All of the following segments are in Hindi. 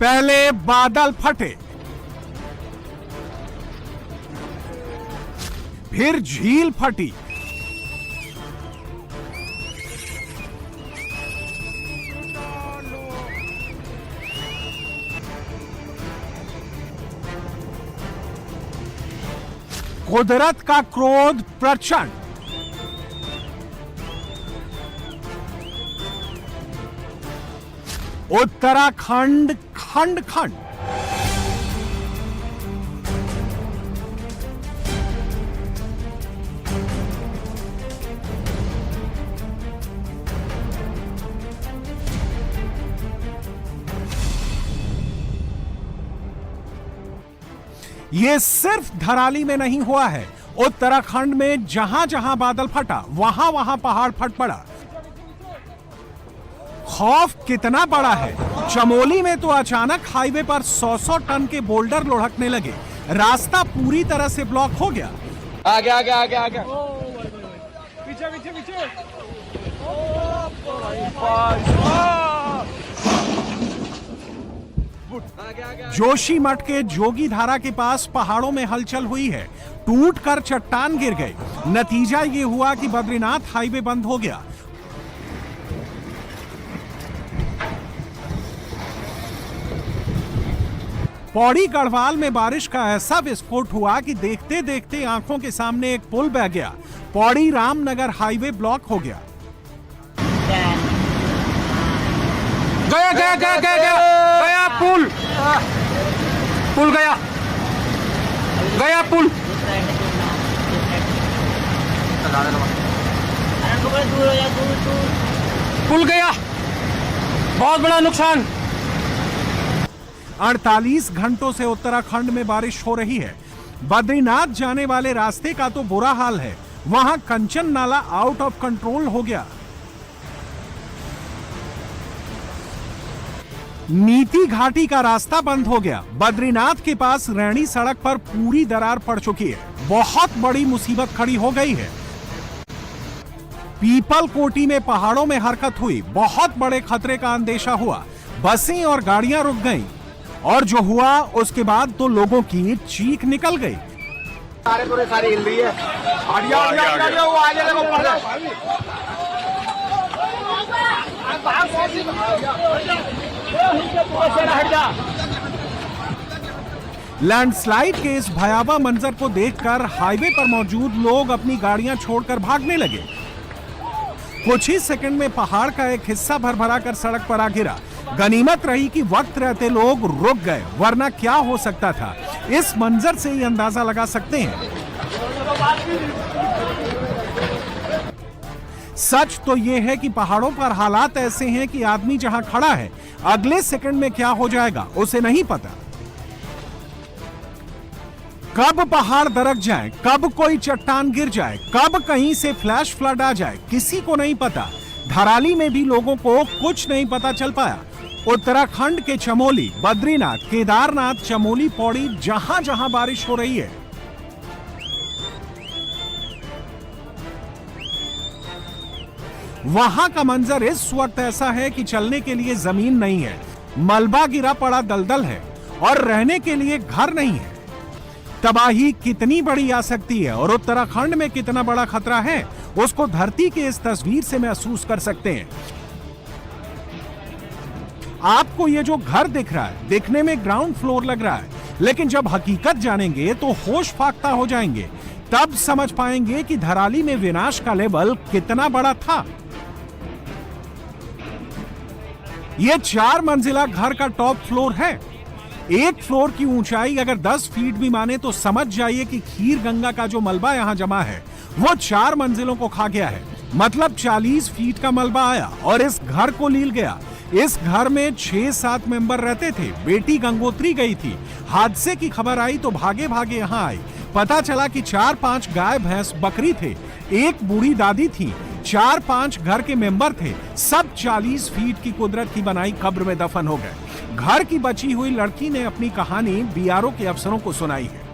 पहले बादल फटे, फिर झील फटी, कुदरत का क्रोध प्रचंड। उत्तराखंड खंड खंड। ये सिर्फ धराली में नहीं हुआ है, उत्तराखंड में जहां जहां बादल फटा वहां वहां पहाड़ फट पड़ा। खौफ कितना बड़ा है, चमोली में तो अचानक हाईवे पर 100-100 टन के बोल्डर लुढ़कने लगे, रास्ता पूरी तरह से ब्लॉक हो गया। आगे आगे आगे आगे पीछे पीछे पीछे। जोशीमठ के जोगीधारा के पास पहाड़ों में हलचल हुई है, टूटकर चट्टान गिर गए। नतीजा ये हुआ कि बद्रीनाथ हाईवे बंद हो गया। पौड़ी गढ़वाल में बारिश का ऐसा विस्फोट हुआ कि देखते देखते आंखों के सामने एक पुल बह गया। पौड़ी रामनगर हाईवे ब्लॉक हो गया। गया गया गया गया गया गया पुल पुल गया गया पुल। पुल गया, बहुत बड़ा नुकसान। 48 घंटों से उत्तराखंड में बारिश हो रही है। बद्रीनाथ जाने वाले रास्ते का तो बुरा हाल है, वहां कंचन नाला आउट ऑफ कंट्रोल हो गया। नीति घाटी का रास्ता बंद हो गया। बद्रीनाथ के पास रैणी सड़क पर पूरी दरार पड़ चुकी है। बहुत बड़ी मुसीबत खड़ी हो गई है। पीपल कोटी में पहाड़ों में हरकत हुई, बहुत बड़े खतरे का अंदेशा हुआ। बसें और गाड़ियां रुक गईं, और जो हुआ उसके बाद तो लोगों की चीख निकल गई। सारी हिल रही है। वो आगे देखो लैंडस्लाइड के इस भयावह मंजर को देखकर हाईवे पर मौजूद लोग अपनी गाड़ियां छोड़कर भागने लगे। कुछ ही सेकंड में पहाड़ का एक हिस्सा भरभरा कर सड़क पर आ गिरा। गनीमत रही कि वक्त रहते लोग रुक गए, वरना क्या हो सकता था, इस मंजर से ही अंदाजा लगा सकते हैं। सच तो यह है कि पहाड़ों पर हालात ऐसे हैं कि आदमी जहां खड़ा है अगले सेकंड में क्या हो जाएगा उसे नहीं पता। कब पहाड़ दरक जाए, कब कोई चट्टान गिर जाए, कब कहीं से फ्लैश फ्लड आ जाए, किसी को नहीं पता। धराली में भी लोगों को कुछ नहीं पता चल पाया। उत्तराखंड के चमोली, बद्रीनाथ, केदारनाथ, चमोली, पौड़ी, जहां जहां बारिश हो रही है, वहां का मंजर इस वक्त ऐसा है कि चलने के लिए जमीन नहीं है, मलबा गिरा पड़ा दलदल है, और रहने के लिए घर नहीं है। तबाही कितनी बड़ी आ सकती है और उत्तराखंड में कितना बड़ा खतरा है, उसको धरती के इस तस्वीर से महसूस कर सकते हैं। आपको ये जो घर दिख रहा है, दिखने में ग्राउंड फ्लोर लग रहा है, लेकिन जब हकीकत जानेंगे तो होश फाख्ता हो जाएंगे। तब समझ पाएंगे कि धराली में विनाश का लेवल कितना बड़ा था। यह 4 मंजिला घर का टॉप फ्लोर है। एक फ्लोर की ऊंचाई अगर 10 फीट भी माने तो समझ जाइए कि खीर गंगा का जो मलबा यहां जमा है वो 4 मंजिलों को खा गया है। मतलब 40 फीट का मलबा आया और इस घर को लील गया। इस घर में 6-7 मेंबर रहते थे। बेटी गंगोत्री गई थी। हादसे की खबर आई तो भागे भागे यहाँ आई। पता चला कि 4-5 गाय भैंस बकरी थे, एक बूढ़ी दादी थी, 4-5 घर के मेंबर थे। सब 40 फीट की कुदरत की बनाई कब्र में दफन हो गए। घर की बची हुई लड़की ने अपनी कहानी बीआरओ के अफसरों को सुनाई है।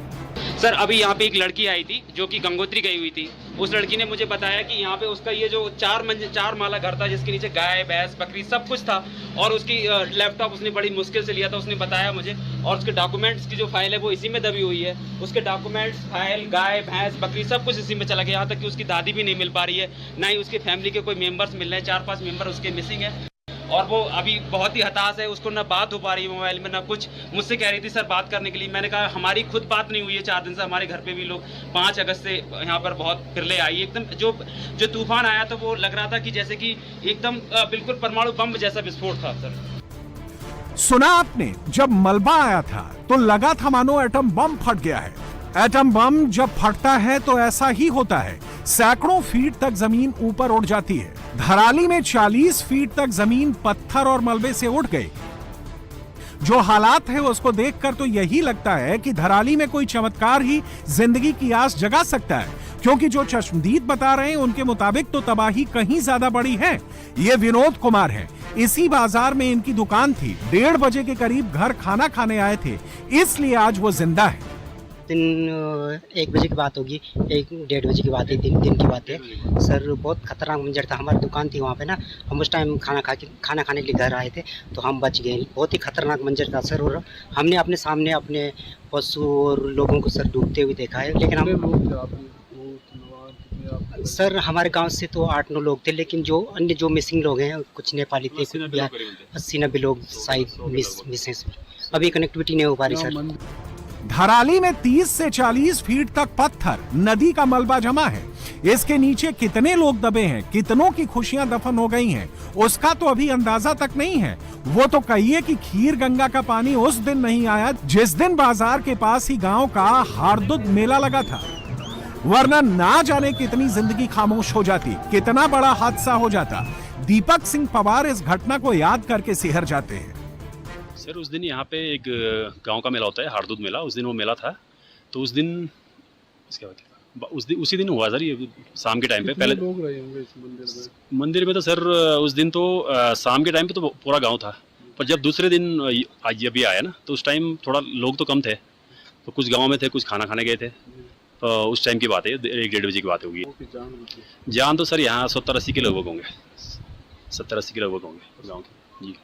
सर, अभी यहाँ पे एक लड़की आई थी जो कि गंगोत्री गई हुई थी, उस लड़की ने मुझे बताया कि यहाँ पे उसका ये जो 4 माला घर था, जिसके नीचे गाय भैंस बकरी सब कुछ था, और उसकी लैपटॉप उसने बड़ी मुश्किल से लिया था, उसने बताया मुझे, और उसके डॉक्यूमेंट्स की जो फाइल है वो इसी में दबी हुई है। उसके डॉक्यूमेंट्स, फाइल, गाय भैंस बकरी सब कुछ इसी में चला गया। यहाँ तक कि उसकी दादी भी नहीं मिल पा रही है, ना ही उसकी फैमिली के कोई मेंबर्स मिल रहे हैं। 4-5 मेंबर उसके मिसिंग है, और वो अभी बहुत ही हताश है। उसको ना बात हो पा रही है मोबाइल में, ना कुछ। मुझसे कह रही थी सर बात करने के लिए। मैंने कहा हमारी खुद बात नहीं हुई है 4 दिन से। हमारे घर पे भी लोग 5 अगस्त से यहाँ पर बहुत फिरले आई। एकदम जो तूफान आया तो वो लग रहा था कि जैसे कि एकदम बिल्कुल परमाणु बम जैसा विस्फोट था सर। सुना आपने, जब मलबा आया था तो लगा था मानो एटम बम फट गया है। एटम बम जब फटता है तो ऐसा ही होता है, सैकड़ों फीट तक जमीन ऊपर उड़ जाती है। धराली में 40 फीट तक जमीन पत्थर और मलबे से उठ गई। जो हालात है उसको देखकर तो यही लगता है कि धराली में कोई चमत्कार ही जिंदगी की आस जगा सकता है, क्योंकि जो चश्मदीद बता रहे हैं उनके मुताबिक तो तबाही कहीं ज्यादा बड़ी है। ये विनोद कुमार हैं। इसी बाजार में इनकी दुकान थी। 1:30 बजे के करीब घर खाना खाने आए थे, इसलिए आज वो जिंदा है। दिन 1 बजे की बात होगी, 1-1:30 बजे की बात है, दिन की बात है सर। बहुत खतरनाक मंजर था। हमारी दुकान थी वहाँ पे ना, हम उस टाइम खाना खाने के लिए घर आए थे, तो हम बच गए। बहुत ही खतरनाक मंजर था सर, और हमने अपने सामने अपने पशु और लोगों को सर डूबते हुए देखा है। लेकिन हम सर हमारे गांव से तो 8-9 लोग थे, लेकिन जो अन्य जो मिसिंग लोग हैं, कुछ नेपाली थे, 80-90 लोग शायद मिसिंग। अभी कनेक्टिविटी नहीं हो पा रही सर। धराली में 30 से 40 फीट तक पत्थर, नदी का मलबा जमा है। इसके नीचे कितने लोग दबे हैं, कितनों की खुशियां दफन हो गई हैं, उसका तो अभी अंदाजा तक नहीं है। वो तो कहिए कि खीर गंगा का पानी उस दिन नहीं आया जिस दिन बाजार के पास ही गांव का हार्दुद मेला लगा था, वरना ना जाने कितनी जिंदगी खामोश हो जाती, कितना बड़ा हादसा हो जाता। दीपक सिंह पवार इस घटना को याद करके सिहर जाते हैं। सर उस दिन यहाँ पे एक गांव का मेला होता है, हार्दुद मेला। उस दिन वो मेला था, तो उस दिन उसी दिन हुआ सर, ये शाम के टाइम पे। पहले लोग रहे होंगे इस मंदिर में तो सर उस दिन तो शाम के टाइम पे तो पूरा गांव था, पर जब दूसरे दिन आज अभी आया ना, तो उस टाइम थोड़ा लोग तो कम थे। तो कुछ गाँव में थे, कुछ खाना खाने गए थे। तो उस टाइम की बात है, 1-1:30 बजे की बात होगी। जान तो सर यहाँ 70-80 के लोग होंगे, 70-80 के लोग होंगे गाँव के। जी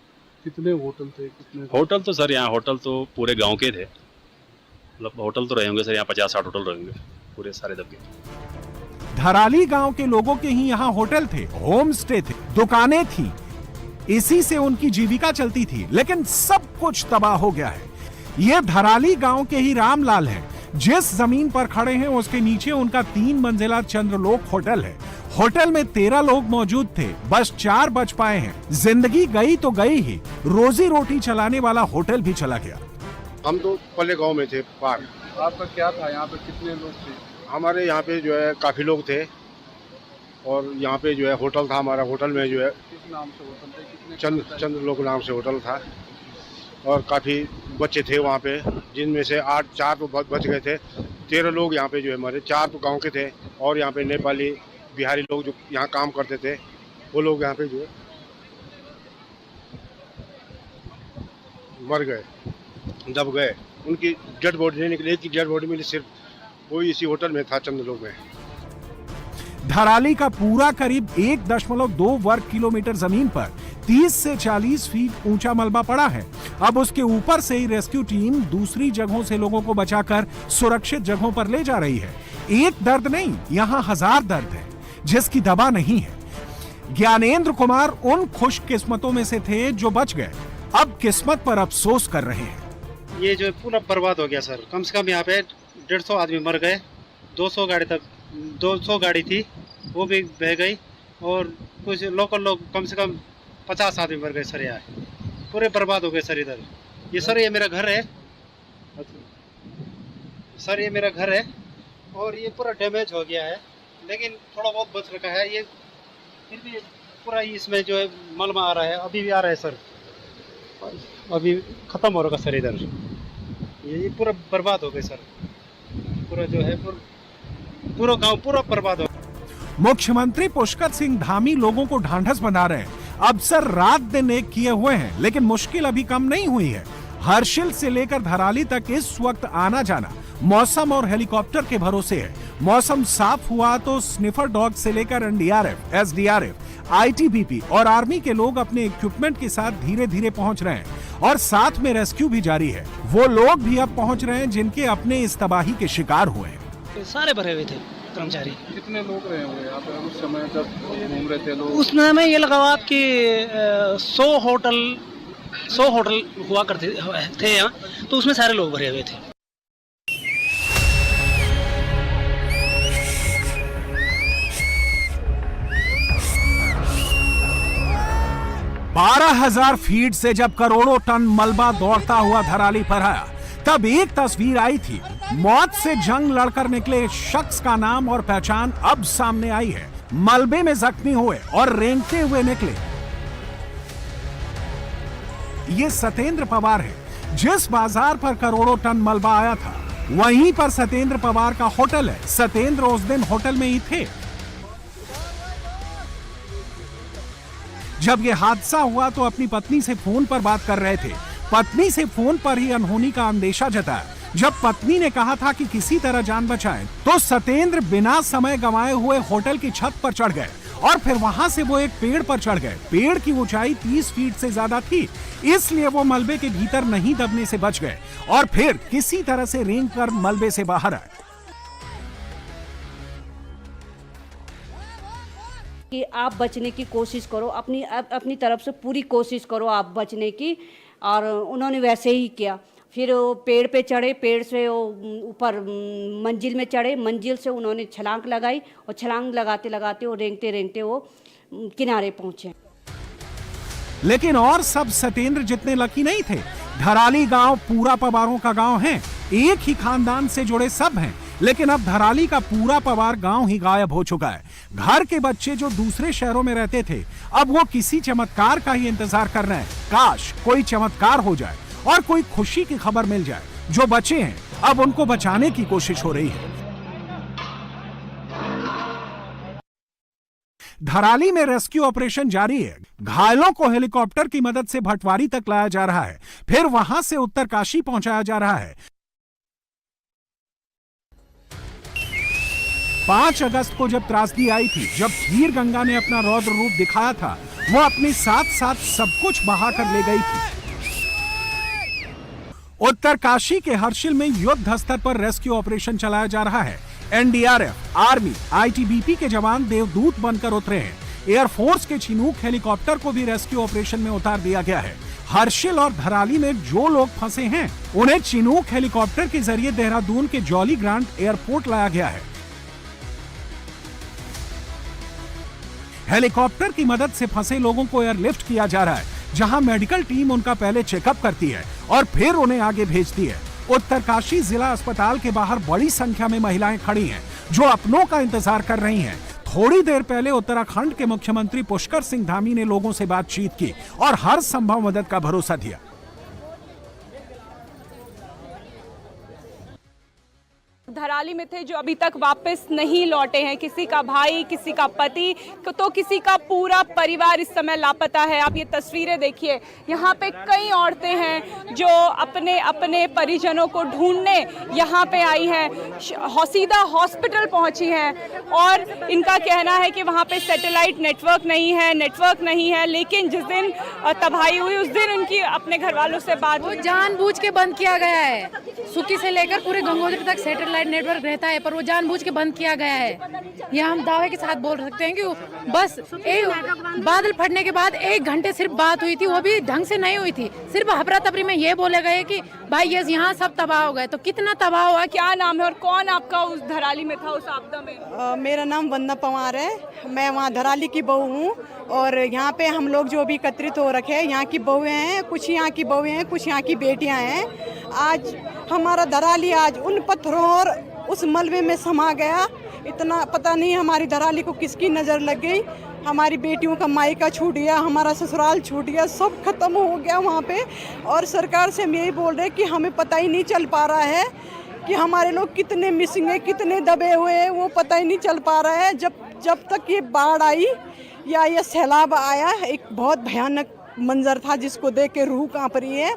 कितने होटल थे? होटल तो सर यहाँ होटल तो पूरे गांव के थे, मतलब होटल तो रहे होंगे सर यहाँ 50-60 होटल रहेंगे, पूरे सारे दबके। धराली गांव के लोगों के ही यहाँ होटल थे, होम स्टे थे, दुकानें थी, इसी से उनकी जीविका चलती थी। लेकिन सब कुछ तबाह हो गया है। ये धराली गांव के ही रामलाल हैं। जिस जमीन पर खड़े हैं उसके नीचे उनका 3 मंजिला चंद्रलोक होटल है। होटल में 13 लोग मौजूद थे, बस 4 बच पाए हैं। जिंदगी गई तो गई ही, रोजी रोटी चलाने वाला होटल भी चला गया। हम तो पल्ले गांव में थे पार। आपका क्या था यहाँ पे? कितने लोग थे? हमारे यहाँ पे जो है काफ़ी लोग थे, और यहाँ पे जो है होटल था हमारा। होटल में जो है किस नाम से होटल थे? कितने चंद्रलोक नाम से होटल था, और काफ़ी बच्चे थे वहाँ पे, जिनमें से 4 तो बच गए थे। 13 लोग यहाँ पे जो है हमारे, 4 तो गाँव के थे, और यहाँ पे नेपाली बिहारी लोग जो यहाँ काम करते थे, वो लोग यहाँ पे जो है मर गए, दब गए। उनकी डेड बॉडी नहीं निकली, एक की डेड बॉडी मिली सिर्फ, वही इसी होटल में था, चंद्रलोक में। धराली का पूरा करीब 1.2 वर्ग किलोमीटर जमीन पर 30 से 40 फीट ऊंचा मलबा पड़ा है। अब उसके ऊपर से ही रेस्क्यू टीम दूसरी जगहों से लोगों को बचाकर सुरक्षित जगहों पर ले जा रही है। एक दर्द नहीं, यहाँ 1000 दर्द है जिसकी दवा नहीं है। ज्ञानेंद्र कुमार उन खुशकिस्मतों में से थे जो बच गए, अब किस्मत पर अफसोस कर रहे हैं। ये जो पूरा बर्बाद हो गया सर। कम से कम यहाँ पे 150 आदमी मर गए। 200 गाड़ी थी, वो भी बह गई, और कुछ लोकल लोग कम से कम 50 आदमी मर गए सर। यहाँ पूरे बर्बाद हो गए सर। इधर ये सर, ये मेरा घर है सर, ये मेरा घर है, और ये पूरा डैमेज हो गया है, लेकिन थोड़ा बहुत बच रखा है। ये फिर भी पूरा इसमें जो है मलबा आ रहा है, अभी भी आ रहा है सर, अभी ख़त्म हो रहा सर। इधर ये पूरा बर्बाद हो गए सर। पूरा जो है पूरा गांव पूरा बर्बाद हो। मुख्यमंत्री पुष्कर सिंह धामी लोगों को ढांढस बंधा रहे हैं। अब सर रात दिन एक किए हुए हैं, लेकिन मुश्किल अभी कम नहीं हुई है। हर्षिल से लेकर धराली तक इस वक्त आना जाना मौसम और हेलीकॉप्टर के भरोसे है। मौसम साफ हुआ तो स्निफर डॉग से लेकर एनडीआरएफ, एसडीआरएफ, आईटीबीपी और आर्मी के लोग अपने इक्विपमेंट के साथ धीरे धीरे पहुंच रहे हैं और साथ में रेस्क्यू भी जारी है। वो लोग भी अब पहुंच रहे हैं जिनके अपने इस तबाही के शिकार हुए हैं। सारे भरे हुए थे कर्मचारी। कितने लोग रहे होंगे यहाँ पे उस समय जब घूम रहे थे लोग? उस समय में ये लगाओ आपकी 100 होटल हुआ करते थे यहाँ, तो उसमें सारे लोग भरे हुए थे। 12,000 फीट से जब करोड़ों टन मलबा दौड़ता हुआ धराली पर आया, तब एक तस्वीर आई थी। मौत से जंग लड़कर निकले शख्स का नाम और पहचान अब सामने आई है। मलबे में जख्मी हुए और रेंगते हुए निकले ये सतेंद्र पवार है। जिस बाजार पर करोड़ों टन मलबा आया था, वहीं पर सतेंद्र पवार का होटल है। सतेंद्र उस दिन होटल में ही थे जब यह हादसा हुआ, तो अपनी पत्नी से फोन पर बात कर रहे थे। पत्नी से फोन पर ही अनहोनी का अंदेशा जताया। जब पत्नी ने कहा था कि किसी तरह जान बचाएं, तो सतेंद्र बिना समय गंवाए हुए होटल की छत पर चढ़ गए और फिर वहां से वो एक पेड़ पर चढ़ गए। पेड़ की ऊंचाई 30 फीट से ज्यादा थी, इसलिए वो मलबे के भीतर नहीं दबने से बच गए और फिर किसी तरह से रेंग कर मलबे से बाहर आए। कि आप बचने की कोशिश करो, अपनी तरफ से पूरी कोशिश करो आप बचने की। और उन्होंने वैसे ही किया। फिर वो पेड़ पे चढ़े, पेड़ से वो ऊपर मंजिल में चढ़े, मंजिल से उन्होंने छलांग लगाई और छलांग लगाते लगाते वो रेंगते रेंगते वो किनारे पहुंचे। लेकिन और सब सतेंद्र जितने लकी नहीं थे। धराली गांव पूरा पवारों का गांव है, एक ही खानदान से जुड़े सब हैं, लेकिन अब धराली का पूरा पवार गांव ही गायब हो चुका है। घर के बच्चे जो दूसरे शहरों में रहते थे, अब वो किसी चमत्कार का ही इंतजार कर रहे हैं। काश कोई चमत्कार हो जाए और कोई खुशी की खबर मिल जाए। जो बचे हैं अब उनको बचाने की कोशिश हो रही है। धराली में रेस्क्यू ऑपरेशन जारी है। घायलों को हेलीकॉप्टर की मदद से भटवारी तक लाया जा रहा है, फिर वहां से उत्तरकाशी पहुंचाया जा रहा है। 5 अगस्त को जब त्रासदी आई थी, जब खीर गंगा ने अपना रौद्र रूप दिखाया था, वो अपने साथ साथ सब कुछ बहा कर ले गई थी। उत्तरकाशी के हर्षिल में युद्ध स्तर पर रेस्क्यू ऑपरेशन चलाया जा रहा है। एनडीआरएफ, आर्मी, आईटीबीपी के जवान देवदूत बनकर उतरे हैं। एयरफोर्स के चिनूक हेलीकॉप्टर को भी रेस्क्यू ऑपरेशन में उतार दिया गया है। हर्षिल और धराली में जो लोग फंसे हैं, उन्हें चिनूक हेलीकॉप्टर के जरिए देहरादून के जॉली ग्रांट एयरपोर्ट लाया गया है। हेलीकॉप्टर की मदद से फंसे लोगों को एयरलिफ्ट किया जा रहा है, जहां मेडिकल टीम उनका पहले चेकअप करती है और फिर उन्हें आगे भेजती है। उत्तरकाशी जिला अस्पताल के बाहर बड़ी संख्या में महिलाएं खड़ी हैं, जो अपनों का इंतजार कर रही हैं। थोड़ी देर पहले उत्तराखंड के मुख्यमंत्री पुष्कर सिंह धामी ने लोगों से बातचीत की और हर संभव मदद का भरोसा दिया। धराली में थे जो अभी तक वापस नहीं लौटे हैं। किसी का भाई, किसी का पति, तो किसी का पूरा परिवार इस समय लापता है। आप ये तस्वीरें देखिए, यहाँ पे कई औरतें हैं जो अपने अपने परिजनों को ढूंढने यहाँ पे आई हैं, सीधा हॉस्पिटल पहुँची हैं और इनका कहना है कि वहाँ पे सैटेलाइट नेटवर्क नहीं है। लेकिन जिस दिन तबाही हुई उस दिन उनकी अपने घर वालों से बात हुई। जानबूझ के बंद किया गया है। सुकी से लेकर पूरे गंगोत्री तक सैटेलाइट नेटवर्क रहता है, पर वो जानबूझ के बंद किया गया है। यह हम दावे के साथ बोल सकते हैं कि बस बादल फटने के बाद 1 घंटे सिर्फ बात हुई थी, वो भी ढंग से नहीं हुई थी। सिर्फ हफरा तफरी में ये बोले गए कि भाई ये यहाँ सब तबाह हो गए। तो कितना तबाह हुआ? क्या नाम है और कौन आपका उस धराली में था उस आपदा में? मेरा नाम वंदना पवार है। मैं वहाँ धराली की बहू हूँ और यहाँ पे हम लोग जो भी एकत्रित हो रखे हैं, यहाँ की बहुएं हैं, कुछ यहाँ की बहुएं हैं, कुछ यहाँ की बेटियाँ हैं। आज हमारा धराली आज उन पत्थरों और उस मलबे में समा गया। इतना पता नहीं हमारी धराली को किसकी नज़र लग गई। हमारी बेटियों का मायका छूट गया, हमारा ससुराल छूट गया, सब खत्म हो गया वहाँ पे। और सरकार से हम यही बोल रहे हैं कि हमें पता ही नहीं चल पा रहा है कि हमारे लोग कितने मिसिंग है, कितने दबे हुए हैं, वो पता ही नहीं चल पा रहा है। जब तक ये बाढ़ आई या ये सैलाब आया, एक बहुत भयानक मंजर था जिसको देख के रूह कांप रही है।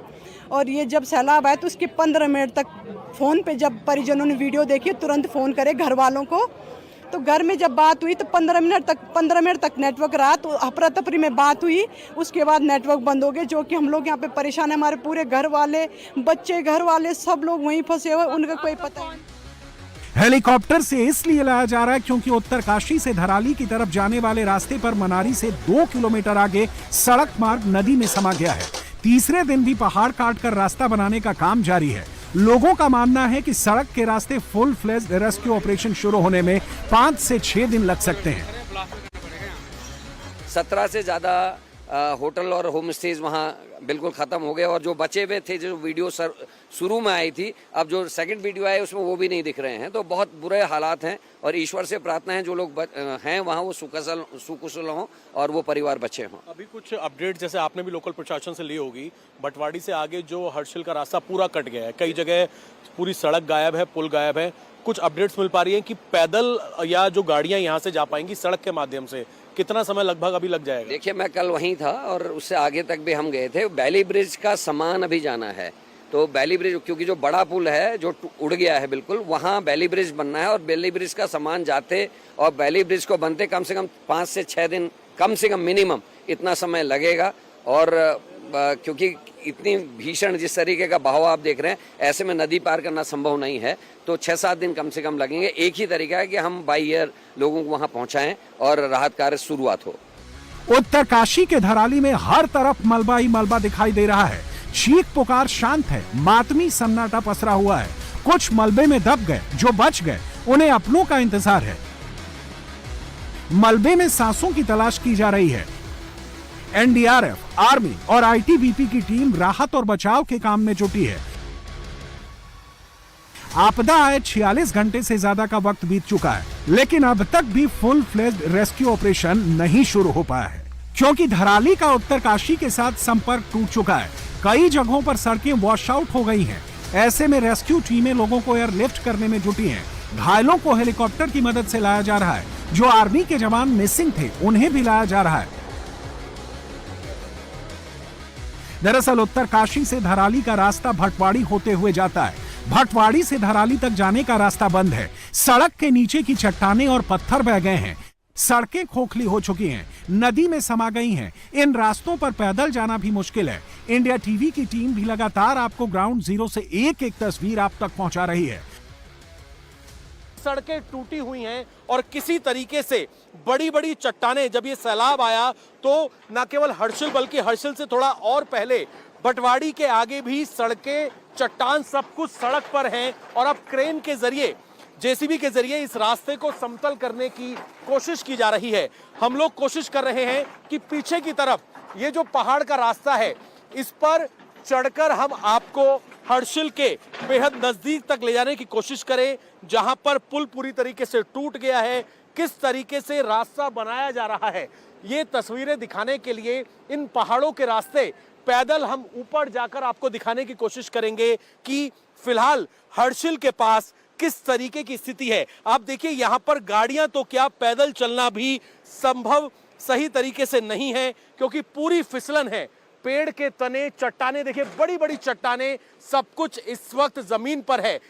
और ये जब सैलाब आया तो उसके 15 मिनट तक फ़ोन पे जब परिजनों ने वीडियो देखी तुरंत फ़ोन करे घर वालों को, तो घर में जब बात हुई तो 15 मिनट तक नेटवर्क रहा, तो अफरा तफरी में बात हुई, उसके बाद नेटवर्क बंद हो गए। जो कि हम लोग यहाँ पे परेशान है, हमारे पूरे घर वाले, बच्चे, घर वाले सब लोग वहीं फंसे हुए, उनका कोई पता नहीं। हेलीकॉप्टर से इसलिए लाया जा रहा है क्योंकि उत्तरकाशी से धराली की तरफ जाने वाले रास्ते पर मनारी से 2 किलोमीटर आगे सड़क मार्ग नदी में समा गया है। तीसरे दिन भी पहाड़ काटकर रास्ता बनाने का काम जारी है। लोगों का मानना है कि सड़क के रास्ते फुल फ्लेज्ड रेस्क्यू ऑपरेशन शुरू होने में 5 से 6 दिन लग सकते हैं। 17 से ज़्यादा होटल और होम स्टेज वहाँ बिल्कुल ख़त्म हो गए, और जो बचे हुए थे, जो वीडियो शुरू में आई थी, अब जो सेकंड वीडियो आए उसमें वो भी नहीं दिख रहे हैं। तो बहुत बुरे हालात हैं और ईश्वर से प्रार्थना है जो लोग हैं वहाँ वो सुकुशल हों और वो परिवार बचे हों। अभी कुछ अपडेट जैसे आपने भी लोकल प्रशासन से ली होगी, बटवाड़ी से आगे जो हर्षिल का रास्ता पूरा कट गया है, कई जगह पूरी सड़क गायब है, पुल गायब है। कुछ अपडेट्स मिल पा रही हैं कि पैदल या जो गाड़ियाँ यहाँ से जा पाएंगी सड़क के माध्यम से, कितना समय लगभग अभी लग जाएगा? देखिए, मैं कल वहीं था और उससे आगे तक भी हम गए थे। बैली ब्रिज का सामान अभी जाना है, तो बैली ब्रिज, क्योंकि जो बड़ा पुल है जो उड़ गया है बिल्कुल, वहाँ बैली ब्रिज बनना है और बैली ब्रिज का सामान जाते और बैली ब्रिज को बनते कम से कम 5 से 6 दिन कम से कम मिनिमम इतना समय लगेगा। और क्योंकि इतनी भीषण जिस तरीके का बहाव आप देख रहे हैं, ऐसे में नदी पार करना संभव नहीं है, तो 6-7 दिन कम से कम लगेंगे। एक ही तरीका है कि हम बाई एयर लोगों को वहां पहुंचाएं और राहत कार्य शुरुआत हो। उत्तरकाशी के धराली में हर तरफ मलबा ही मलबा दिखाई दे रहा है। चीख पुकार शांत है, मातमी सन्नाटा पसरा हुआ है। कुछ मलबे में दब गए, जो बच गए उन्हें अपनों का इंतजार है। मलबे में सांसों की तलाश की जा रही है। एनडीआरएफ, आर्मी और आईटीबीपी की टीम राहत और बचाव के काम में जुटी है। आपदा आए 46 घंटे से ज्यादा का वक्त बीत चुका है, लेकिन अब तक भी फुल फ्लेज्ड रेस्क्यू ऑपरेशन नहीं शुरू हो पाया है, क्योंकि धराली का उत्तरकाशी के साथ संपर्क टूट चुका है। कई जगहों पर सड़कें वॉश आउट हो गई हैं। ऐसे में रेस्क्यू टीमें लोगों को एयरलिफ्ट करने में जुटी हैं। घायलों को हेलीकॉप्टर की मदद से लाया जा रहा है। जो आर्मी के जवान मिसिंग थे उन्हें भी लाया जा रहा है। दरअसल उत्तरकाशी से धराली का रास्ता भटवाड़ी होते हुए जाता है। भटवाड़ी से धराली तक जाने का रास्ता बंद है। सड़क के नीचे की चट्टानें और पत्थर बह गए हैं। सड़कें खोखली हो चुकी हैं, नदी में समा गई हैं। इन रास्तों पर पैदल जाना भी मुश्किल है। इंडिया टीवी की टीम भी लगातार आपको ग्राउंड जीरो से एक-एक तस्वीर आप तक पहुंचा रही है। सड़कें टूटी हुई हैं और किसी तरीके से बड़ी बड़ी चट्टानें, जब ये सैलाब आया तो न केवल हर्षिल बल्कि हर्षिल से थोड़ा और पहले बटवाड़ी के आगे भी सड़कें, चट्टान सब कुछ सड़क पर हैं। और अब क्रेन के जरिए, जेसीबी के जरिए इस रास्ते को समतल करने की कोशिश की जा रही है। हम लोग कोशिश कर रहे हैं कि पीछे की तरफ ये जो पहाड़ का रास्ता है इस पर चढ़कर हम आपको हर्षिल के बेहद नजदीक तक ले जाने की कोशिश करें, जहां पर पुल पूरी तरीके से टूट गया है। किस तरीके से रास्ता बनाया जा रहा है, ये तस्वीरें दिखाने के लिए इन पहाड़ों के रास्ते पैदल हम ऊपर जाकर आपको दिखाने की कोशिश करेंगे कि फिलहाल हर्षिल के पास किस तरीके की स्थिति है। आप देखिए, यहाँ पर गाड़ियां तो क्या, पैदल चलना भी संभव सही तरीके से नहीं है, क्योंकि पूरी फिसलन है। पेड़ के तने, चट्टाने देखिए, बड़ी बड़ी चट्टाने, सब कुछ इस वक्त जमीन पर है।